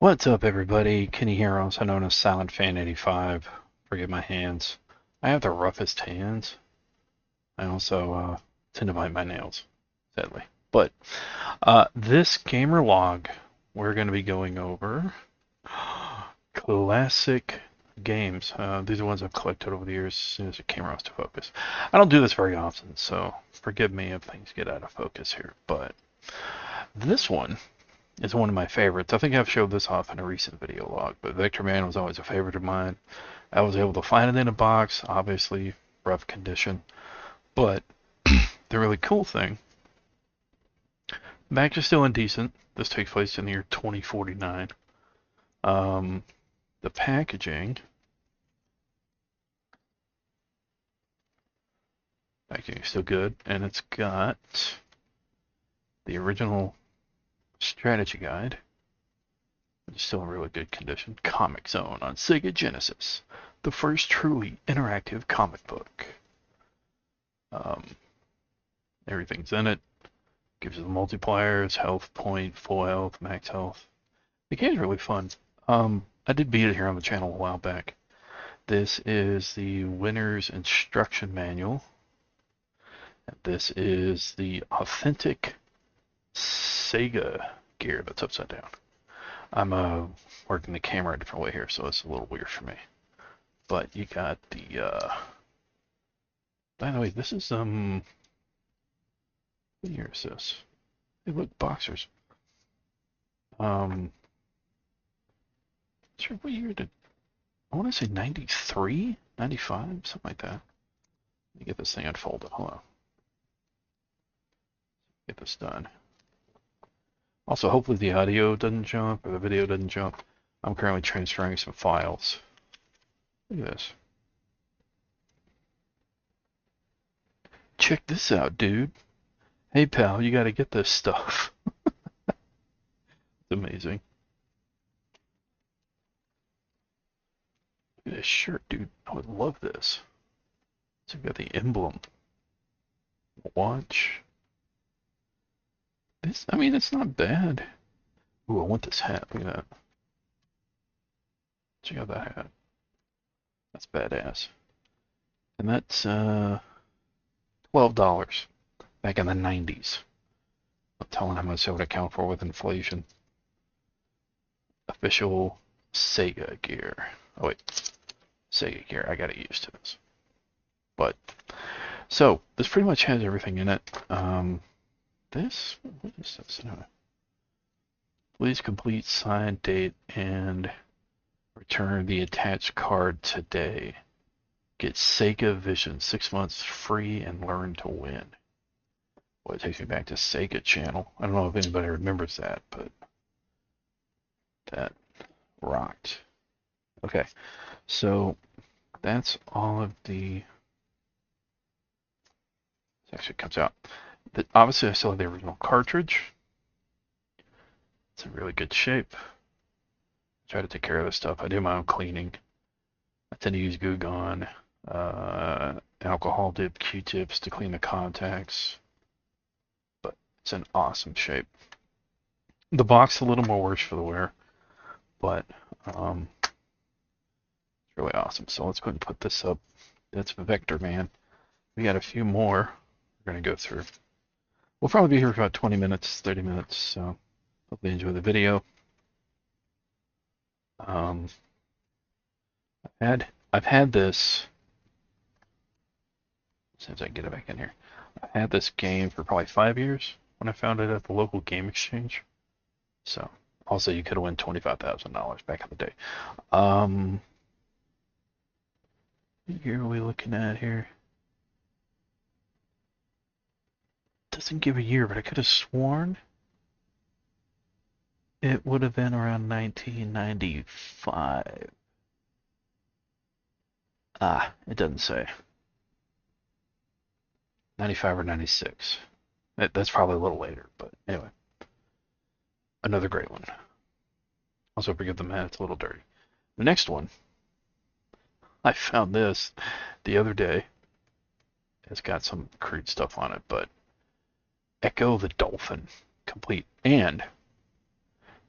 What's up, everybody? Kenny here, also known as Silent Fan 85. Forgive my hands. I have the roughest hands. I also tend to bite my nails, sadly. But this gamer log, we're going to be going over classic games. These are ones I've collected over the years as soon as the camera was to focus. I don't do this very often, so forgive me if things get out of focus here. But this one is one of my favorites. I think I've showed this off in a recent video log, but Vector Man was always a favorite of mine. I was able to find it in a box, obviously rough condition, but the really cool thing, Macs are still indecent. This takes place in the year 2049. The packaging is still good, and it's got the original strategy guide. It's still in really good condition. Comic Zone on Sega Genesis, the first truly interactive comic book. Um, Everything's in it. Gives you the multipliers, health point, full health, max health. The game's really fun. I did beat it here on the channel a while back. This is the winner's instruction manual. And this is the authentic Sega gear that's upside down. I'm working the camera a different way here, so it's a little weird for me. But you got the by the way, this is what year is this? They look boxers. Sure, what year did I want to say 93, 95, something like that. Let me get this thing unfolded. Hold on. Get this done. Also, hopefully the audio doesn't jump or the video doesn't jump. I'm currently transferring some files. Look at this. Check this out, dude. Hey, pal, you gotta get this stuff. It's amazing. Look at this shirt, dude. I would love this. So you got the emblem. Watch. This, I mean, it's not bad. Ooh, I want this hat. Look at that. Check out that hat. That's badass. And that's $12 back in the 90s. I'm telling how much that would account for with inflation. Official Sega gear. Oh wait, Sega gear. I gotta get used to this. But so this pretty much has everything in it. This, what is this? No. Please complete, sign, date, and return the attached card today. Get Sega Vision 6 months free and learn to win. Well, it takes me back to Sega Channel. I don't know if anybody remembers that, but that rocked. Okay, so that's all of the. This actually comes out. Obviously, I still have the original cartridge. It's in really good shape. Try to take care of this stuff. I do my own cleaning. I tend to use Goo Gone, alcohol dip Q-tips to clean the contacts. But it's in awesome shape. The box a little more worse for the wear, but it's really awesome. So let's go ahead and put this up. That's Vector Man. We got a few more we're going to go through. We'll probably be here for about 20 minutes, 30 minutes, so hopefully you enjoy the video. I've had this since I can get it back in here. I've had this game for probably 5 years when I found it at the local game exchange. So also you could have won $25,000 back in the day. What year are we looking at here? Doesn't give a year, but I could have sworn it would have been around 1995. Ah, it doesn't say. 95 or 96. That's probably a little later, but anyway. Another great one. Also forgive the mat, it's a little dirty. The next one, I found this the other day. It's got some crude stuff on it, but Echo the Dolphin complete. And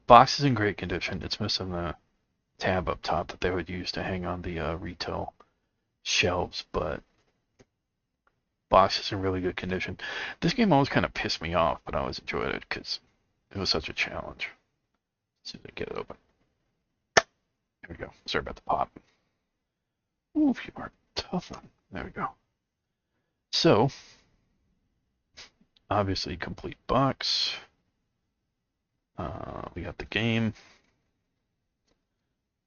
Box is in great condition. It's missing the tab up top that they would use to hang on the retail shelves, but box is in really good condition. This game always kind of pissed me off, but I always enjoyed it because it was such a challenge. As soon as I get it open. There we go. Sorry about the pop. Ooh, you are tough one. There we go. So, obviously, complete box. We got the game,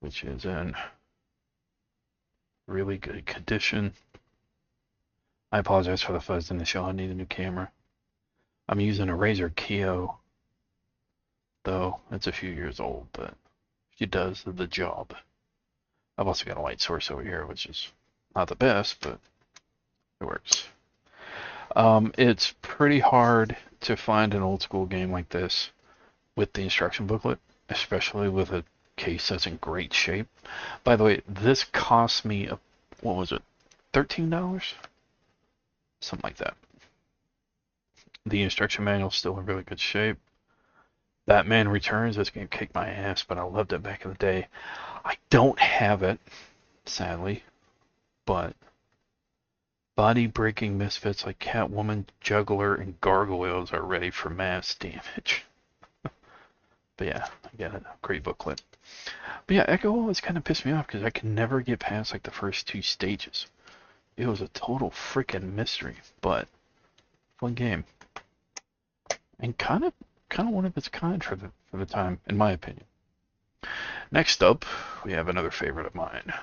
which is in really good condition. I apologize for the fuzz in the show. I need a new camera. I'm using a Razer Keo, though it's a few years old, but it does the job. I've also got a light source over here, which is not the best, but it works. It's pretty hard to find an old school game like this with the instruction booklet, especially with a case that's in great shape. By the way, this cost me, what was it, $13? Something like that. The instruction manual is still in really good shape. Batman Returns, this game kicked my ass, but I loved it back in the day. I don't have it, sadly, but body-breaking misfits like Catwoman, Juggler, and Gargoyles are ready for mass damage. But yeah, I got a great booklet. But yeah, Echo always kind of pissed me off because I could never get past like the first 2 stages. It was a total freaking mystery, but fun game. And kind of one of its kind for the time, in my opinion. Next up, we have another favorite of mine,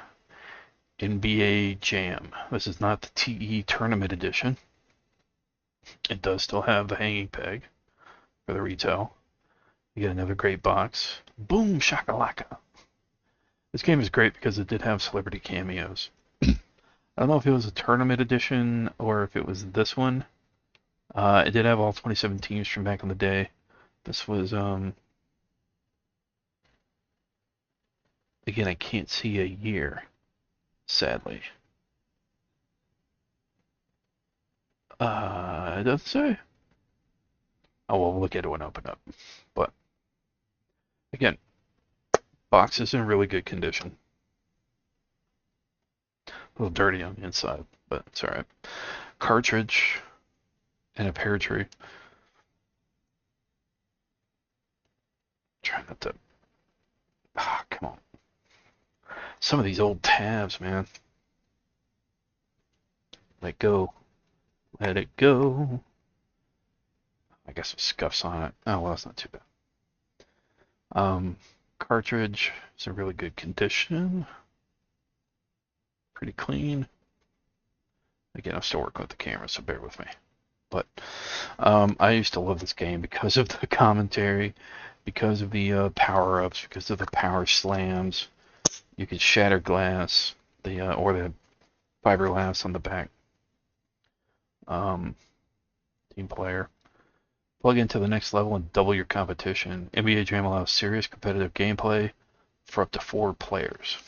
NBA Jam. This is not the TE Tournament Edition. It does still have the hanging peg for the retail. You get another great box. Boom shakalaka. This game is great because it did have celebrity cameos. I don't know if it was a tournament edition or if it was this one. It did have all 27 teams from back in the day. This was, again, I can't see a year, sadly. It doesn't say. Oh, well, we'll look at it when I open up. But, again, box is in really good condition. A little dirty on the inside, but it's alright. Cartridge and a pear tree. Try not to. Ah, come on. Some of these old tabs, man. Let go. Let it go. I guess some scuffs on it. Oh, well, that's not too bad. Cartridge is in really good condition. Pretty clean. Again, I'm still working with the camera, so bear with me. But I used to love this game because of the commentary, because of the power-ups, because of the power slams. You could shatter glass, or the fiberglass on the back. Team player. Plug into the next level and double your competition. NBA Jam allows serious competitive gameplay for up to 4 players.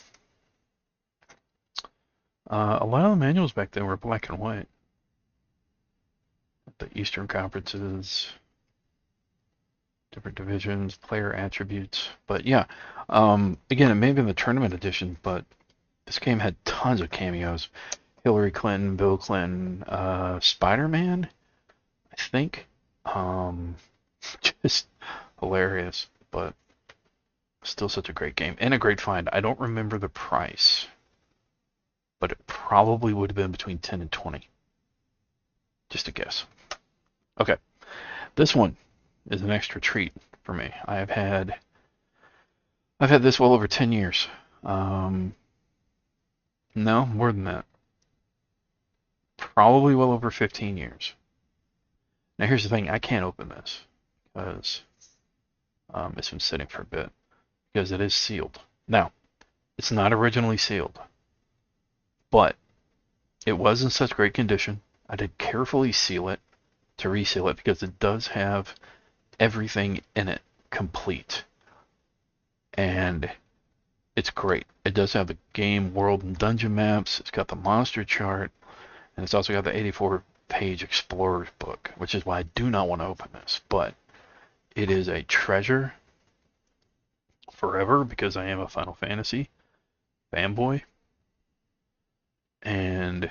A lot of the manuals back then were black and white. The Eastern Conferences, different divisions, player attributes. But yeah, again, it may have been the tournament edition, but this game had tons of cameos. Hillary Clinton, Bill Clinton, Spider-Man, I think. Just hilarious, but still such a great game and a great find. I don't remember the price, but it probably would have been between 10 and 20. Just a guess. Okay, this one is an extra treat for me. I've had this well over 10 years. No, more than that. Probably well over 15 years. Now here's the thing, I can't open this because it's been sitting for a bit because it is sealed. Now, it's not originally sealed, but it was in such great condition. I did carefully seal it to reseal it because it does have everything in it complete. And it's great. It does have the game, world, and dungeon maps. It's got the monster chart, and it's also got the 84-page Explorer's book, which is why I do not want to open this. But it is a treasure, forever because I am a Final Fantasy fanboy. And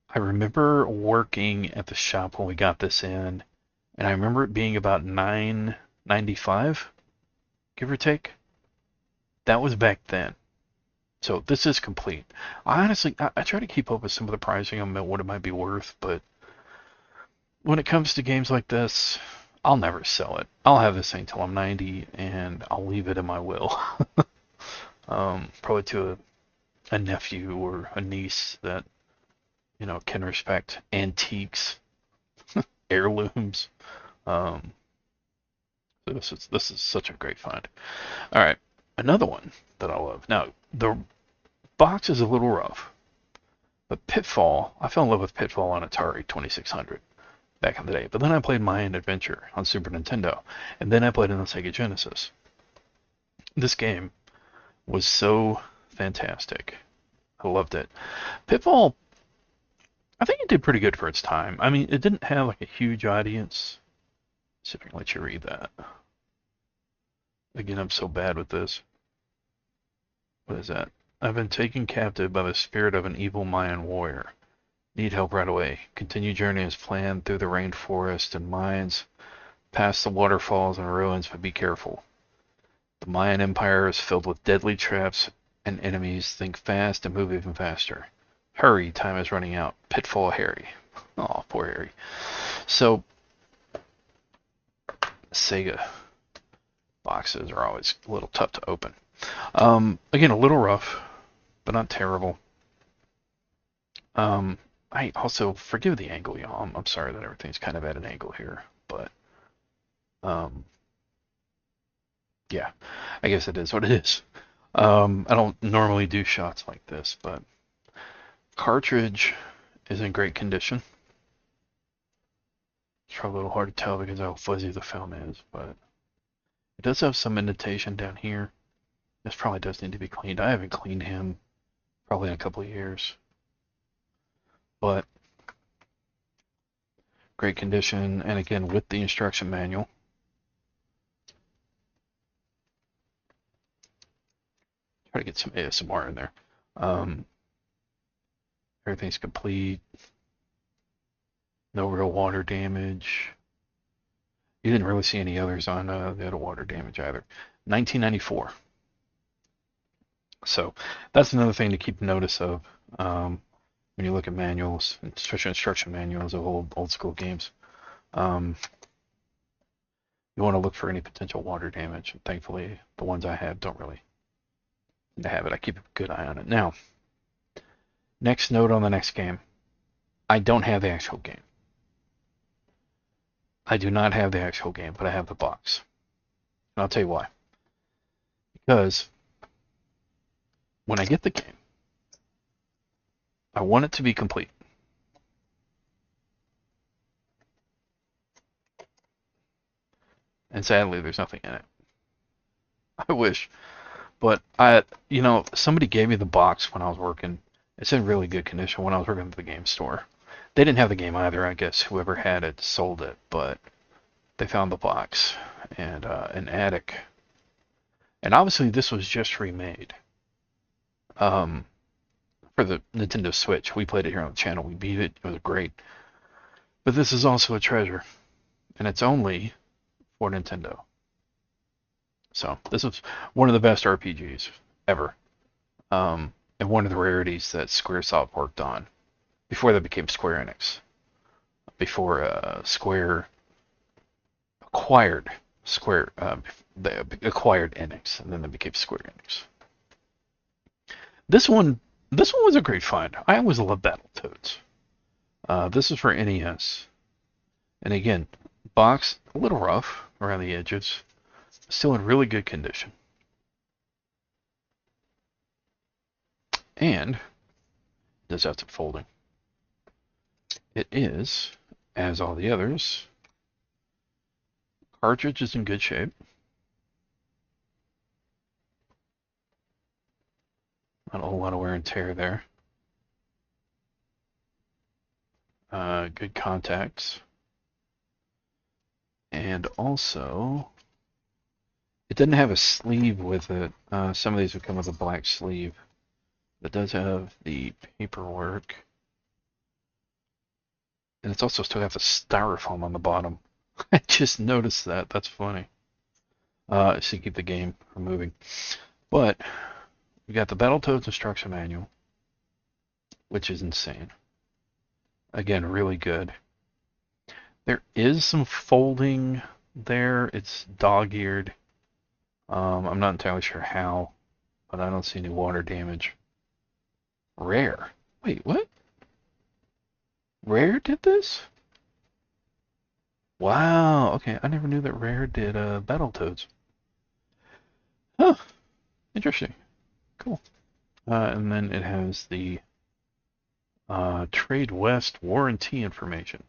I remember working at the shop when we got this in, and I remember it being about $9.95, give or take. That was back then. So this is complete. I honestly, I try to keep up with some of the pricing on what it might be worth, but when it comes to games like this, I'll never sell it. I'll have this thing till I'm 90, and I'll leave it in my will. Probably to a nephew or a niece that, can respect antiques, heirlooms. Um, so this is such a great find. All right, another one that I love. Now the box is a little rough, but Pitfall. I fell in love with Pitfall on Atari 2600 back in the day. But then I played Mayan Adventure on Super Nintendo, and then I played it on Sega Genesis. This game was so fantastic. I loved it. Pitfall, I think it did pretty good for its time. I mean, it didn't have like a huge audience. Let's see if I can let you read that. Again, I'm so bad with this. What is that? I've been taken captive by the spirit of an evil Mayan warrior. Need help right away. Continue journey as planned through the rainforest and mines, past the waterfalls and ruins, but be careful. The Mayan Empire is filled with deadly traps and enemies. Think fast and move even faster. Hurry, time is running out. Pitfall Harry. Oh, poor Harry. So, Sega boxes are always a little tough to open. Again, a little rough, but not terrible. I also forgive the angle, y'all. I'm sorry that everything's kind of at an angle here, but yeah, I guess it is what it is. I don't normally do shots like this, but cartridge is in great condition. It's probably a little hard to tell because of how fuzzy the film is, but it does have some indentation down here. This probably does need to be cleaned. I haven't cleaned him probably in a couple of years, but great condition, and again with the instruction manual. Try to get some ASMR in there. Everything's complete. No real water damage. You didn't really see any others on the other water damage either. 1994. So that's another thing to keep notice of when you look at manuals, especially instruction manuals of old school games. You want to look for any potential water damage. And thankfully, the ones I have don't really have it. I keep a good eye on it. Now, next note on the next game. I don't have the actual game. I do not have the actual game, but I have the box. And I'll tell you why. Because when I get the game, I want it to be complete. And sadly, there's nothing in it. I wish. But somebody gave me the box when I was working. It's in really good condition when I was working at the game store. They didn't have the game either. I guess whoever had it sold it, but they found the box and an attic. And obviously, this was just remade for the Nintendo Switch. We played it here on the channel. We beat it. It was great. But this is also a treasure, and it's only for Nintendo. So this is one of the best RPGs ever, and one of the rarities that Squaresoft worked on before they became Square Enix. Before Square acquired they acquired Enix, and then they became Square Enix. This one was a great find. I always love Battletoads. This is for NES, and again, box a little rough around the edges, still in really good condition. And does have some folding. It is, as all the others, cartridge is in good shape. Not a whole lot of wear and tear there. Good contacts. And also, It didn't have a sleeve with it. Some of these would come with a black sleeve. It does have the paperwork. And it's also still got the styrofoam on the bottom. I just noticed that. That's funny. So keep the game from moving. But we got the Battletoads instruction manual, which is insane. Again, really good. There is some folding there. It's dog-eared. I'm not entirely sure how, but I don't see any water damage. Rare. Wait, what? Rare did this? Wow. Okay, I never knew that Rare did Battletoads. Huh. Interesting. Cool. And then it has the Trade West warranty information.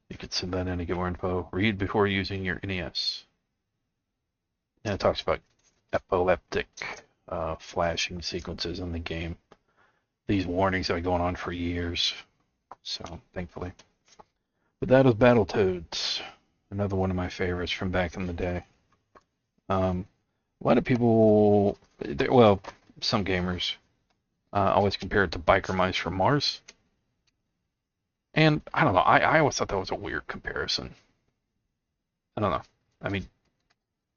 You could send that in to get more info. Read before using your NES. And it talks about epileptic flashing sequences in the game. These warnings have been going on for years, so thankfully. But that is Battletoads, another one of my favorites from back in the day. A lot of people, well, some gamers, always compare it to Biker Mice from Mars. And I don't know, I always thought that was a weird comparison. I don't know. I mean,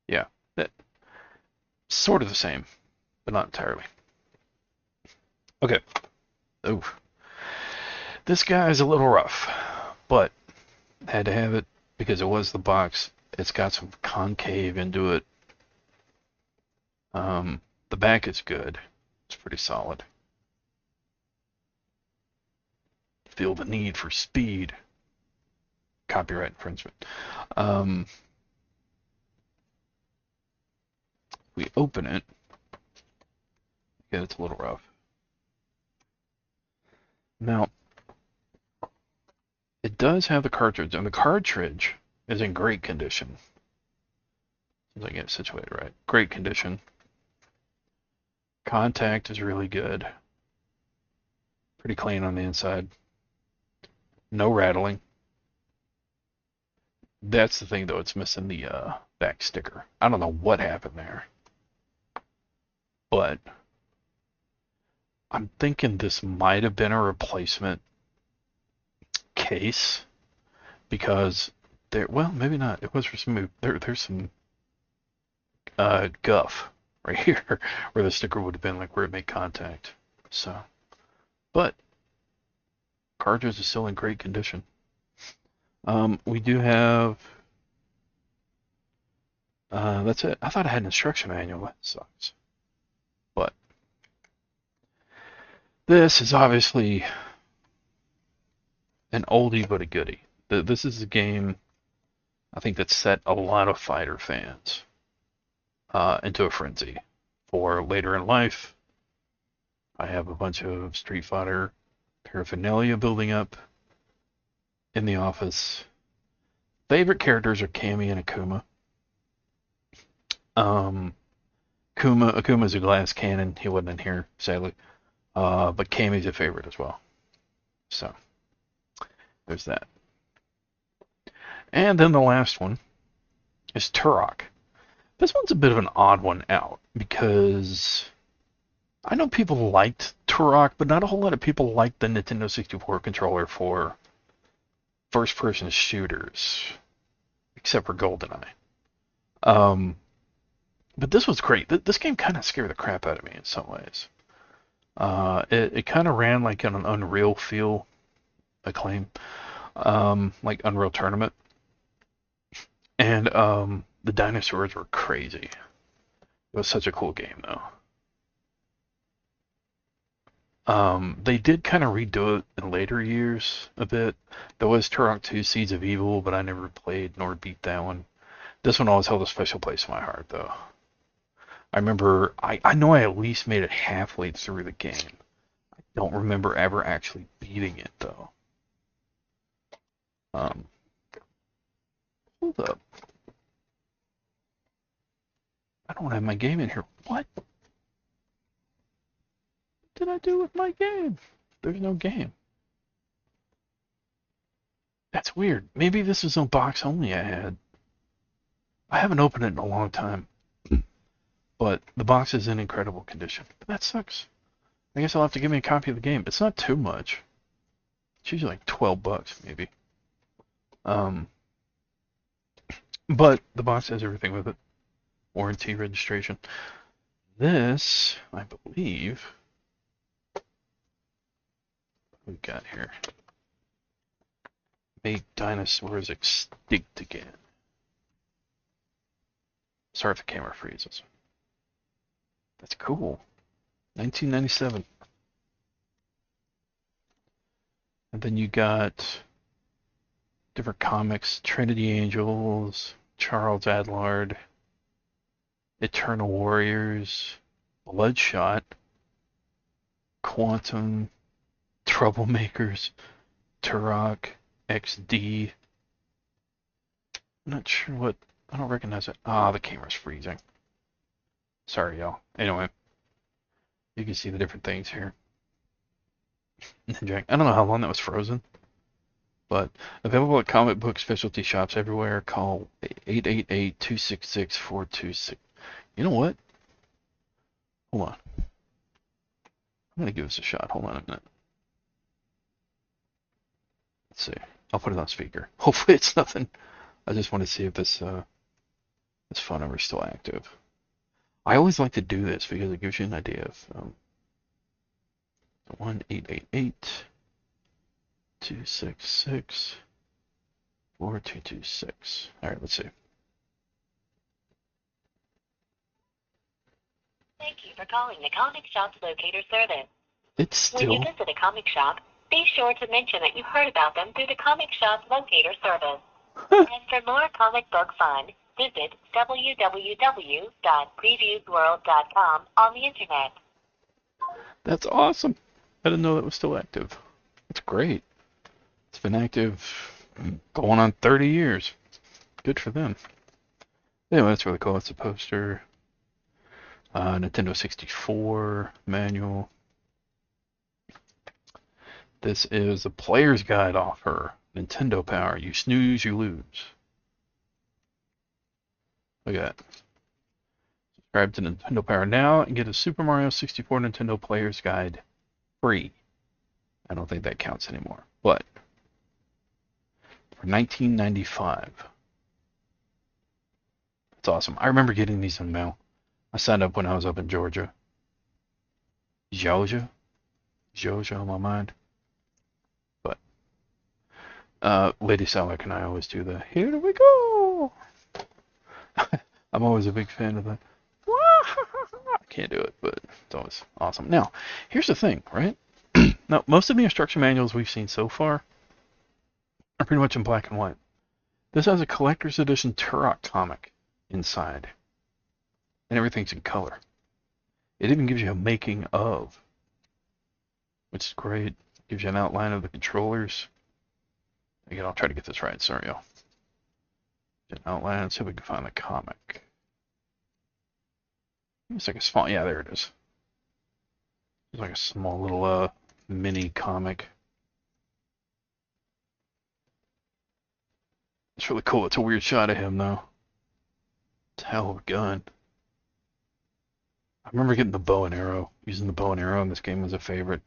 yeah, that sort of the same, but not entirely. Okay. Oh, this guy is a little rough, but had to have it because it was the box. It's got some concave into it. The back is good. It's pretty solid. Feel the need for speed. Copyright infringement. We open it. Yeah, it's a little rough. Now, it does have the cartridge, and the cartridge is in great condition. As I get it situated right. Great condition. Contact is really good. Pretty clean on the inside. No rattling. That's the thing, though. It's missing the back sticker. I don't know what happened there. But I'm thinking this might have been a replacement case because there, well, maybe not. It was removed. There's some guff right here where the sticker would have been, like where it made contact. So, but cartridge is still in great condition. We do have. That's it. I thought I had an instruction manual. That sucks. But this is obviously an oldie but a goodie. This is a game I think that set a lot of fighter fans into a frenzy for later in life. I have a bunch of Street Fighter paraphernalia building up in the office. Favorite characters are Cammy and Akuma. Akuma's a glass cannon. He wasn't in here, sadly. But Cammy's a favorite as well. So, there's that. And then the last one is Turok. This one's a bit of an odd one out because I know people liked Turok, but not a whole lot of people liked the Nintendo 64 controller for first-person shooters, except for GoldenEye. But this was great. This game kind of scared the crap out of me in some ways. It kind of ran like an Unreal feel, acclaim, like Unreal Tournament. And the dinosaurs were crazy. It was such a cool game, though. They did kind of redo it in later years a bit. There was Turok 2 Seeds of Evil, but I never played nor beat that one. This one always held a special place in my heart, though. I remember, I know I at least made it halfway through the game. I don't remember ever actually beating it, though. Hold up. I don't have my game in here. What did I do with my game? There's no game. That's weird. Maybe this was on box only I had. I haven't opened it in a long time, but the box is in incredible condition. But that sucks. I guess I'll have to give me a copy of the game. It's not too much. It's usually like $12 maybe. But the box has everything with it. Warranty, registration. This, I believe, we got here. Make dinosaurs extinct again. Sorry if the camera freezes. That's cool. 1997. And then you got different comics. Trinity Angels, Charles Adlard, Eternal Warriors, Bloodshot, Quantum, Troublemakers, Turok, XD. I'm not sure what... I don't recognize it. Ah, the camera's freezing. Sorry, y'all. Anyway, you can see the different things here. I don't know how long that was frozen, but available at comic book specialty shops everywhere. Call 888-266-426. You know what? Hold on. I'm going to give this a shot. Hold on a minute. Let's see. I'll put it on speaker. Hopefully it's nothing. I just want to see if this phone number is still active. I always like to do this because it gives you an idea of 1-888-266-4226. All right, let's see. Thank you for calling the Comic Shop's Locator Service. It's still... When you visit a comic shop, be sure to mention that you heard about them through the Comic Shop Locator Service. And for more comic book fun, visit www.previewsworld.com on the internet. That's awesome. I didn't know that was still active. That's great. It's been active going on 30 years. Good for them. Anyway, that's really cool. It's a poster. Nintendo 64 manual. This is the player's guide offer. Nintendo Power. You snooze, you lose. Look at that. Subscribe to Nintendo Power now and get a Super Mario 64 Nintendo Player's Guide free. I don't think that counts anymore, but for $19.95. That's awesome. I remember getting these in the mail. I signed up when I was up in Georgia. Georgia on my mind. But Lady Salak and I always do the here we go. I'm always a big fan of that. I can't do it, but it's always awesome. Now, here's the thing, right? Now, most of the instruction manuals we've seen so far are pretty much in black and white. This has a collector's edition Turok comic inside, and everything's in color. It even gives you a making of, which is great. It gives you an outline of the controllers. Again, I'll try to get this right. Sorry, y'all. An outline. Let's see if we can find the comic. It's like a small, yeah, there it is. It's like a small little mini comic. It's really cool. It's a weird shot of him though. It's a hell of a gun. I remember getting the bow and arrow. Using the bow and arrow in this game was a favorite.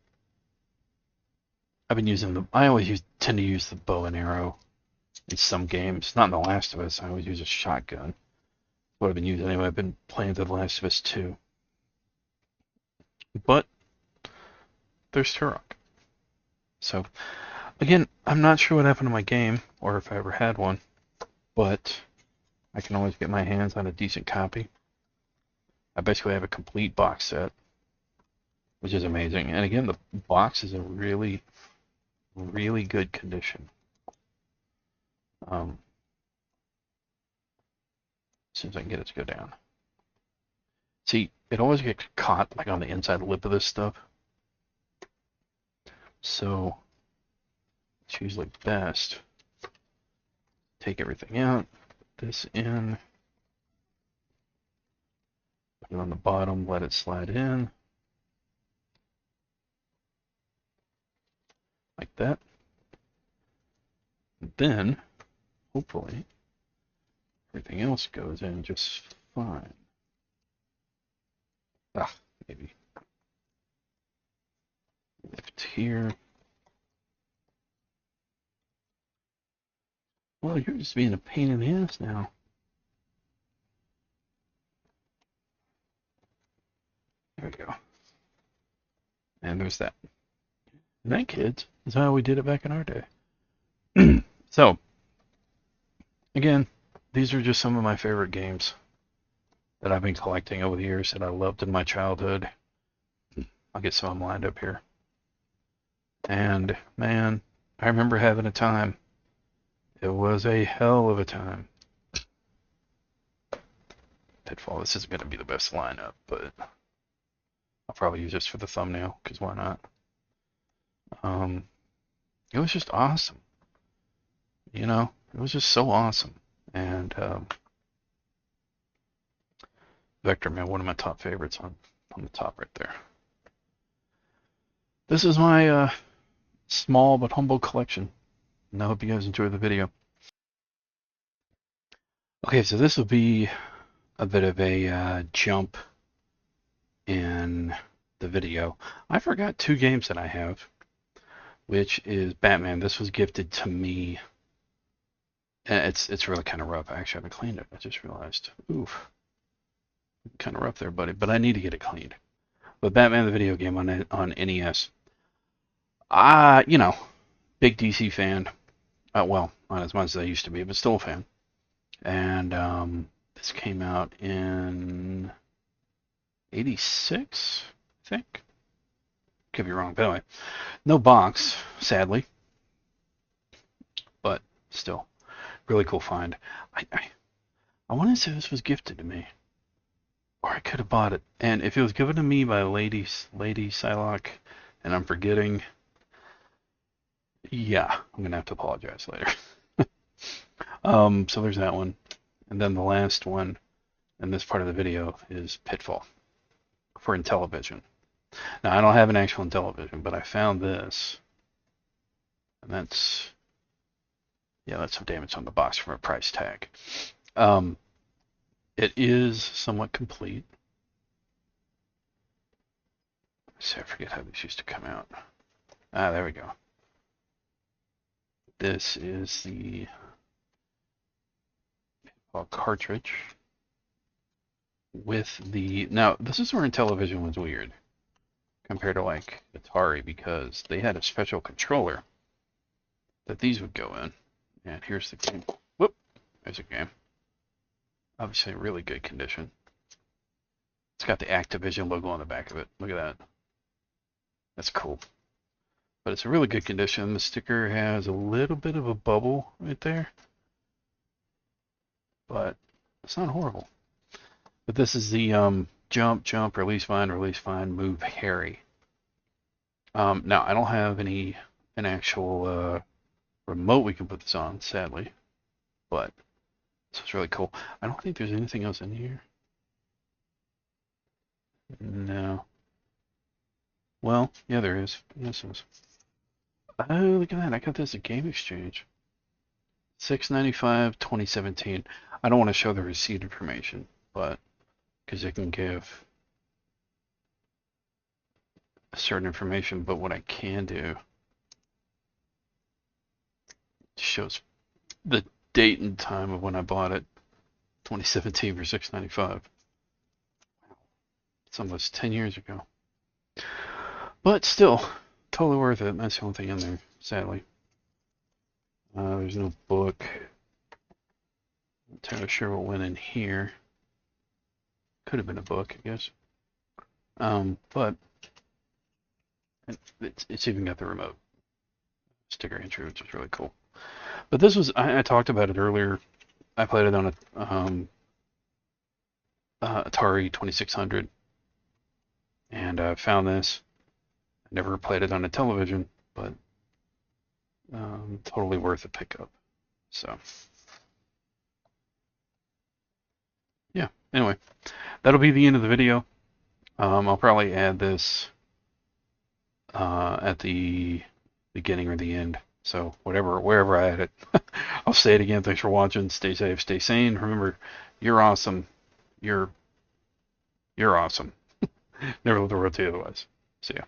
I've been using the. I always tend to use the bow and arrow in some games. Not in The Last of Us. I always use a shotgun. What I've been using anyway. I've been playing The Last of Us 2. But there's Turok. So again, I'm not sure what happened to my game or if I ever had one, but I can always get my hands on a decent copy. I basically have a complete box set, which is amazing. And again, the box is in really, really good condition. As soon as I can get it to go down. See, it always gets caught like on the inside lip of this stuff. So it's usually best. Take everything out, put this in, put it on the bottom, let it slide in. Like that. And then, hopefully, Everything else goes in just fine. Maybe. Lift here. Well, you're just being a pain in the ass now. There we go. And there's that. And that, kids, is how we did it back in our day. So, again, these are just some of my favorite games that I've been collecting over the years that I loved in my childhood. I'll get some of them lined up here. And, man, I remember having a time. It was a hell of a time. Pitfall, this isn't going to be the best lineup, but I'll probably use this for the thumbnail, because why not? It was just awesome. You know, it was just so awesome. And Vector, man, one of my top favorites on the top right there. This is my small but humble collection, and I hope you guys enjoy the video. Okay, so this will be a bit of a jump in the video. I forgot two games that I have, which is Batman. This was gifted to me. It's really kind of rough. I actually haven't cleaned it. I just realized. Oof. Kind of rough there, buddy. But I need to get it cleaned. But Batman the video game on NES. You know, big DC fan. Well, not as much as I used to be, but still a fan. And this came out in '86, I think. Could be wrong, but anyway. No box, sadly. But still, really cool find. I want to say this was gifted to me. Or I could have bought it. And if it was given to me by Lady Psylocke, and I'm forgetting, yeah, I'm going to have to apologize later. So there's that one. And then the last one in this part of the video is Pitfall for Intellivision. Now, I don't have an actual Intellivision, but I found this. And that's some damage on the box from a price tag. It is somewhat complete. See, I forget how these used to come out. There we go. This is the cartridge with the... Now, this is where Intellivision was weird compared to, like, Atari, because they had a special controller that these would go in. And here's the game. Whoop! There's a game. Obviously, really good condition. It's got the Activision logo on the back of it. Look at that. That's cool. But it's a really good condition. The sticker has a little bit of a bubble right there. But it's not horrible. But this is the jump, release, find, move, Harry. Now, I don't have an actual remote we can put this on, sadly. But this is really cool. I don't think there's anything else in here. No. Well, yeah, there is. Yes, there is. Oh, look at that. I got this at Game Exchange. $6.95, 2017. I don't want to show the receipt information, but because it can give certain information, but what I can do shows the date and time of when I bought it. 2017 for $6.95. It's almost 10 years ago. But still, totally worth it. That's the only thing in there, sadly. There's no book. Not entirely sure what went in here. Could have been a book, I guess. But it's even got the remote sticker entry, which is really cool. But this was, I talked about it earlier. I played it on a Atari 2600, and I found this. I never played it on a television, but totally worth a pickup. So, yeah. Anyway, that'll be the end of the video. I'll probably add this at the beginning or the end. So wherever I add it, I'll say it again. Thanks for watching. Stay safe, stay sane. Remember, you're awesome. You're awesome. Never let the world tell you otherwise. See ya.